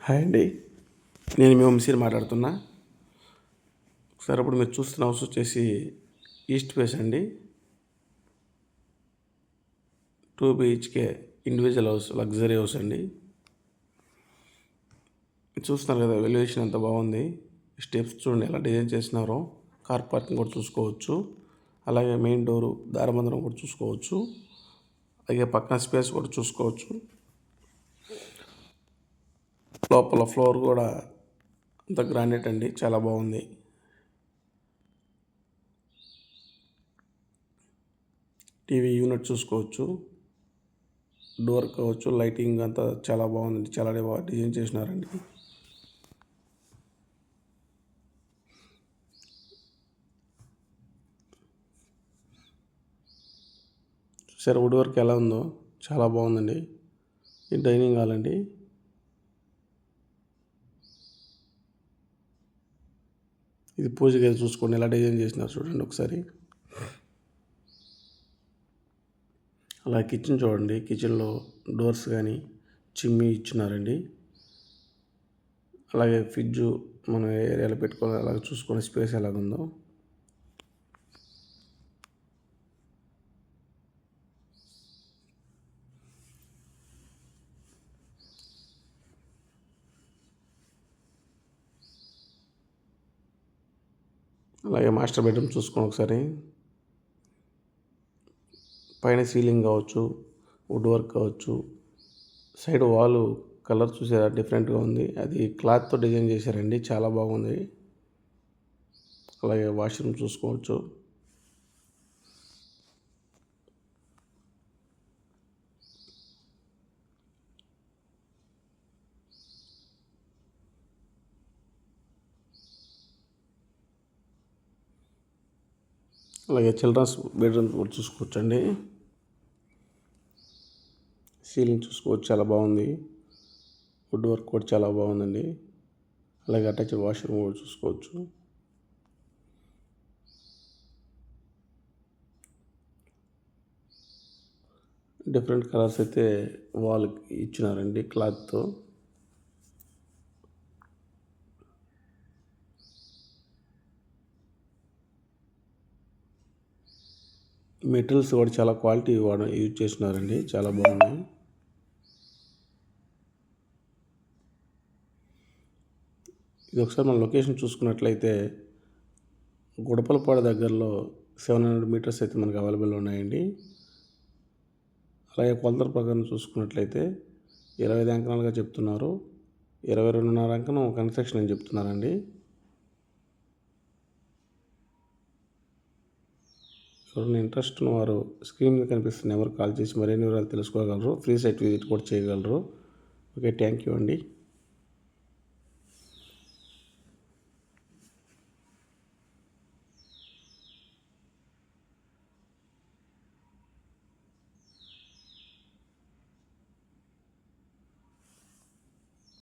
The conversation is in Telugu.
హాయ్ అండి, నేను మీ వంశీని మాట్లాడుతున్నా. ఒకసారి ఇప్పుడు మీరు చూస్తున్న హౌస్ వచ్చేసి ఈస్ట్ ఫేస్ అండి. 2 BHK individual house, luxury house అండి. చూస్తున్నారు కదా, వెల్యుయేషన్ ఎంత బాగుంది. స్టెప్స్ చూడండి ఎలా డిజైన్ చేసినారో. కార్ పార్కింగ్ కూడా చూసుకోవచ్చు. అలాగే మెయిన్ డోరు, దారబంధనం కూడా చూసుకోవచ్చు. అలాగే పక్కన స్పేస్ కూడా చూసుకోవచ్చు. లోపల ఫ్లోర్ కూడా అంత గ్రానైట్ అండి, చాలా బాగుంది. టీవీ యూనిట్ చూసుకోవచ్చు. డోర్ కావచ్చు, లైటింగ్ అంతా చాలా బాగుంది. చాలా బాగా డిజైన్ చేసినారండి. చూసారా వుడ్ వర్క్ ఎలా ఉందో, చాలా బాగుందండి. ఈ డైనింగ్ హాల్ అండి. ఇది పూజ గది చూసుకోండి ఎలా డిజైన్ చేసినారు చూడండి ఒకసారి. అలా కిచెన్ చూడండి, కిచెన్లో డోర్స్ కానీ చిమ్మి ఇచ్చినారండి. అలాగే ఫ్రిడ్జ్ మనం ఏ ఏరియాలో పెట్టుకోవాలి అలాగే చూసుకునే స్పేస్ ఎలాగుందో. అలాగే మాస్టర్ బెడ్రూమ్ చూసుకోండి ఒకసారి. పైన సీలింగ్ కావచ్చు, వుడ్ వర్క్ కావచ్చు, సైడ్ వాల్ కలర్ చూసారా డిఫరెంట్గా ఉంది. అది క్లాత్తో డిజైన్ చేశారండి, చాలా బాగుంది. అలాగే వాష్రూమ్ చూసుకోవచ్చు. అలాగే చిల్డ్రన్స్ బెడ్రూమ్ కూడా చూసుకోవచ్చండి. సీలింగ్ చూసుకోవచ్చు, చాలా బాగుంది. వుడ్ వర్క్ కూడా చాలా బాగుందండి. అలాగే అటాచ్ వాష్రూమ్ కూడా చూసుకోవచ్చు. డిఫరెంట్ కలర్స్ అయితే వాల్కి ఇచ్చినారండి క్లాత్తో. మెటీరియల్స్ కూడా చాలా క్వాలిటీ యూజ్ చేసినారండి, చాలా బాగుంది. ఇది ఒకసారి మన లొకేషన్ చూసుకున్నట్లయితే గుడపలపాడు దగ్గరలో 700 మీటర్స్ అయితే మనకు అవైలబుల్ ఉన్నాయండి. అలాగే కొలతల ప్రకారం చూసుకున్నట్లయితే 25 అంకణాలుగా చెప్తున్నారు. 22.5 అంకణం కన్స్ట్రక్షన్ అని చెప్తున్నారండి. ఎవరైనా ఇంట్రెస్ట్ ఉన్నవారు స్క్రీన్ మీద కనిపిస్తున్న నెంబర్కి కాల్ చేసి మరిన్ని వివరాలు తెలుసుకోగలరు. ఫ్రీ సైట్ విజిట్ కూడా చేయగలరు. ఓకే, థ్యాంక్ యూ అండి.